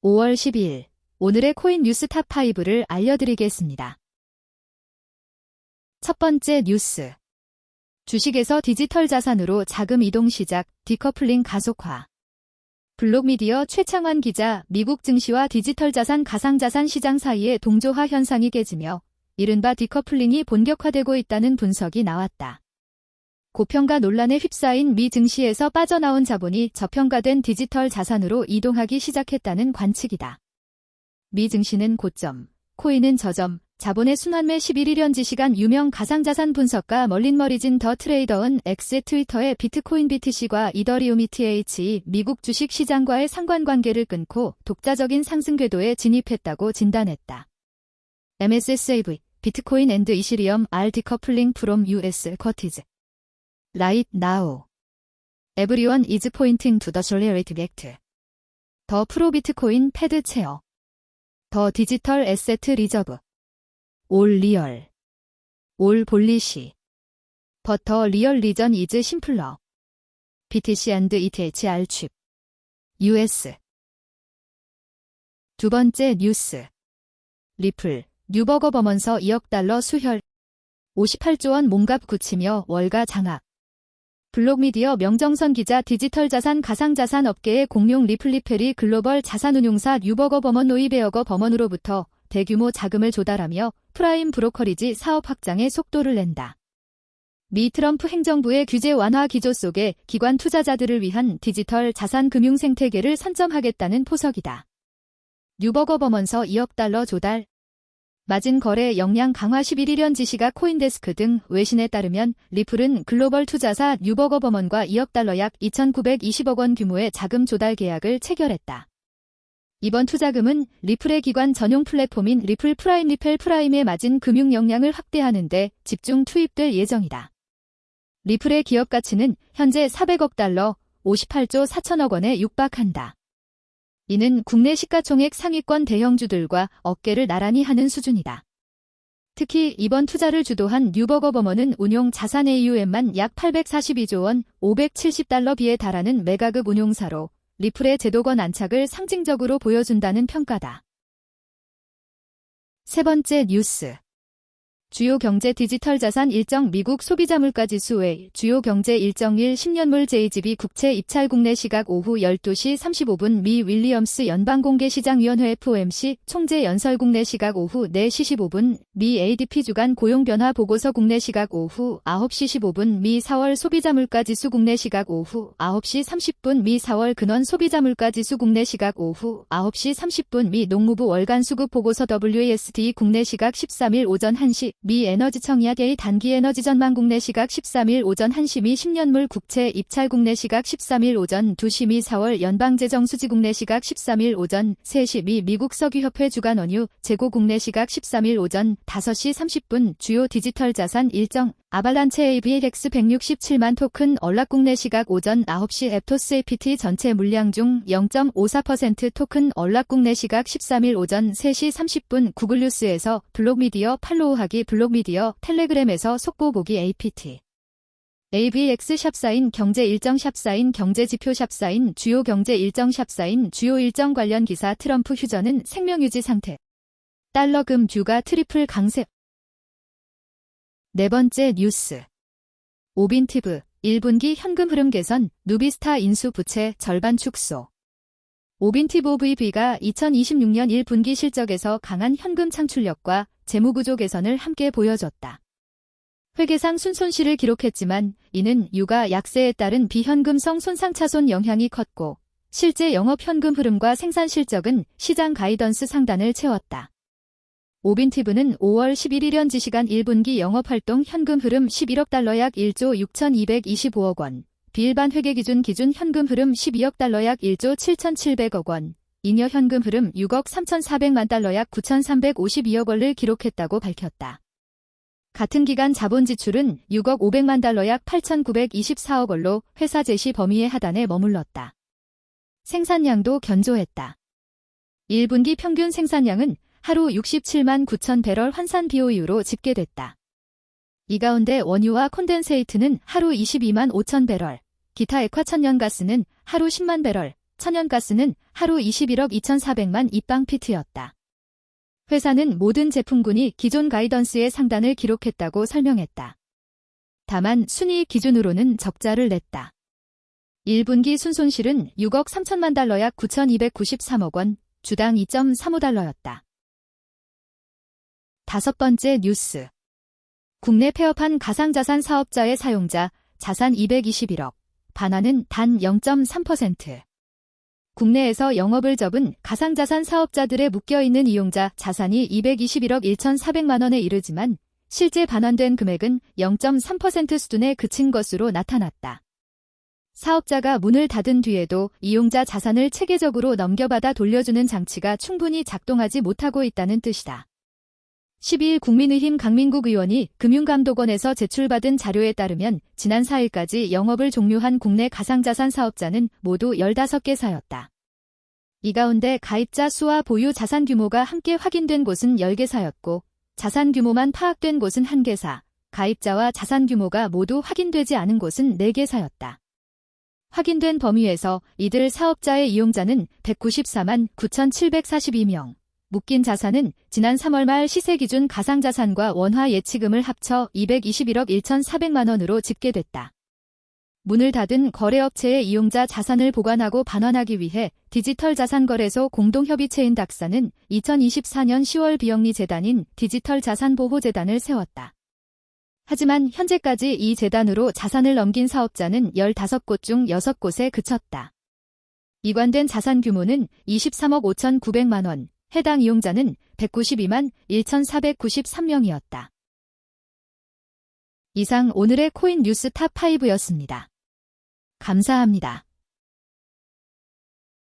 5월 12일 오늘의 코인 뉴스 탑5를 알려드리겠습니다. 첫 번째 뉴스. 주식에서 디지털 자산으로 자금 이동 시작, 디커플링 가속화. 블록미디어 최창환 기자, 미국 증시와 디지털 자산 가상자산 시장 사이의 동조화 현상이 깨지며 이른바 디커플링이 본격화되고 있다는 분석이 나왔다. 고평가 논란에 휩싸인 미 증시에서 빠져나온 자본이 저평가된 디지털 자산으로 이동하기 시작했다는 관측이다. 미 증시는 고점, 코인은 저점, 자본의 순환매 11일 현지 시간 유명 가상자산 분석가 멀린 머리진 더 트레이더은 X의 트위터에 비트코인 BTC과 이더리움 ETH 미국 주식 시장과의 상관관계를 끊고 독자적인 상승 궤도에 진입했다고 진단했다. MSSAV, 비트코인 앤드 이시리엄 are decoupling from US equities. Right now. Everyone is pointing to the accelerated act. 더 프로 비트코인 패드 체어. 더 디지털 에세트 리저브. 올 리얼. 올 볼리시. But the real reason is simpler. BTC and ETH are cheap. US. 두 번째 뉴스. 리플, 뉴버거 범언서 2억 달러 수혈. 58조 원 몸값 굳히며 월가 장악. 블록미디어 명정선 기자 디지털 자산 가상자산 업계의 공룡 리플리페리 글로벌 자산운용사 뉴버거 범언 노이베어거 범언으로부터 대규모 자금을 조달하며 프라임 브로커리지 사업 확장에 속도를 낸다. 미 트럼프 행정부의 규제 완화 기조 속에 기관 투자자들을 위한 디지털 자산 금융 생태계를 선점하겠다는 포석이다. 뉴버거 범언서 2억 달러 조달. 마진 거래 역량 강화 11일 현지 시각 코인데스크 등 외신에 따르면 리플은 글로벌 투자사 뉴버거 범언과 2억 달러 약 2,920억 원 규모의 자금 조달 계약을 체결했다. 이번 투자금은 리플의 기관 전용 플랫폼인 리플 프라임 리펠 프라임에 맞은 금융 역량을 확대하는 데 집중 투입될 예정이다. 리플의 기업 가치는 현재 400억 달러, 58조 4천억 원에 육박한다. 이는 국내 시가총액 상위권 대형주들과 어깨를 나란히 하는 수준이다. 특히 이번 투자를 주도한 뉴버거 범언은 운용 자산 AUM만 약 842조 원, 570달러비에 달하는 메가급 운용사로 리플의 제도권 안착을 상징적으로 보여준다는 평가다. 세 번째 뉴스. 주요 경제 디지털 자산 일정 미국 소비자 물가지수 외 주요 경제 일정 1 10년물 JGB 국채 입찰 국내 시각 오후 12시 35분 미 윌리엄스 연방공개시장위원회 FOMC 총재 연설 국내 시각 오후 4시 15분 미 ADP 주간 고용 변화 보고서 국내 시각 오후 9시 15분 미 4월 소비자 물가지수 국내 시각 오후 9시 30분 미 4월 근원 소비자 물가지수 국내 시각 오후 9시 30분 미 농무부 월간 수급 보고서 WASD 국내 시각 13일 오전 1시 미 에너지청 이하계의 단기 에너지 전망 국내 시각 13일 오전 1시 미 10년물 국채 입찰 국내 시각 13일 오전 2시 미 4월 연방재정수지 국내 시각 13일 오전 3시 미 미국 석유협회 주간 원유 재고 국내 시각 13일 오전 5시 30분 주요 디지털 자산 일정 아발란체 AVX 167만 토큰 언락 국내 시각 오전 9시 앱토스 APT 전체 물량 중 0.54% 토큰 언락 국내 시각 13일 오전 3시 30분 구글뉴스에서 블록미디어 팔로우하기 블록미디어 텔레그램에서 속보 보기 APT AVX 샵사인 경제 일정 샵사인 경제지표 샵사인 주요 경제 일정 샵사인 주요 일정 관련 기사 트럼프 휴전은 생명유지 상태 달러금 뷰가 트리플 강세. 네 번째 뉴스. 오빈티브 1분기 현금 흐름 개선 누비스타 인수 부채 절반 축소. 오빈티브 OVB가 2026년 1분기 실적에서 강한 현금 창출력과 재무구조 개선을 함께 보여줬다. 회계상 순손실을 기록했지만 이는 유가 약세에 따른 비현금성 손상차손 영향이 컸고 실제 영업 현금 흐름과 생산 실적은 시장 가이던스 상단을 채웠다. 오빈티브는 5월 11일 현지 시간 1분기 영업활동 현금 흐름 11억 달러 약 1조 6,225억 원, 비일반 회계 기준 현금 흐름 12억 달러 약 1조 7,700억 원, 잉여 현금 흐름 6억 3,400만 달러 약 9,352억 원을 기록했다고 밝혔다. 같은 기간 자본 지출은 6억 500만 달러 약 8,924억 원로 회사 제시 범위의 하단에 머물렀다. 생산량도 견조했다. 1분기 평균 생산량은 하루 67만 9천 배럴 환산 BOE로 집계됐다. 이 가운데 원유와 콘덴세이트는 하루 22만 5천 배럴, 기타 액화천연가스는 하루 10만 배럴, 천연가스는 하루 21억 2,400만 입방피트였다. 회사는 모든 제품군이 기존 가이던스의 상단을 기록했다고 설명했다. 다만 순이익 기준으로는 적자를 냈다. 1분기 순손실은 6억 3천만 달러 약 9,293억 원, 주당 2.35달러였다. 다섯 번째 뉴스. 국내 폐업한 가상자산 사업자의 사용자, 자산 221억, 반환은 단 0.3%. 국내에서 영업을 접은 가상자산 사업자들의 묶여있는 이용자 자산이 221억 1,400만 원에 이르지만 실제 반환된 금액은 0.3% 수준에 그친 것으로 나타났다. 사업자가 문을 닫은 뒤에도 이용자 자산을 체계적으로 넘겨받아 돌려주는 장치가 충분히 작동하지 못하고 있다는 뜻이다. 12일 국민의힘 강민국 의원이 금융감독원에서 제출받은 자료에 따르면 지난 4일까지 영업을 종료한 국내 가상자산 사업자는 모두 15개사였다. 이 가운데 가입자 수와 보유 자산 규모가 함께 확인된 곳은 10개사였고 자산 규모만 파악된 곳은 1개사, 가입자와 자산 규모가 모두 확인되지 않은 곳은 4개사였다. 확인된 범위에서 이들 사업자의 이용자는 194만 9,742명, 묶인 자산은 지난 3월 말 시세 기준 가상자산과 원화 예치금을 합쳐 221억 1,400만 원으로 집계됐다. 문을 닫은 거래업체의 이용자 자산을 보관하고 반환하기 위해 디지털자산거래소 공동협의체인 닥사는 2024년 10월 비영리 재단인 디지털자산보호재단을 세웠다. 하지만 현재까지 이 재단으로 자산을 넘긴 사업자는 15곳 중 6곳에 그쳤다. 이관된 자산 규모는 23억 5,900만 원, 해당 이용자는 192만 1,493명이었다. 이상 오늘의 코인 뉴스 탑5였습니다. 감사합니다.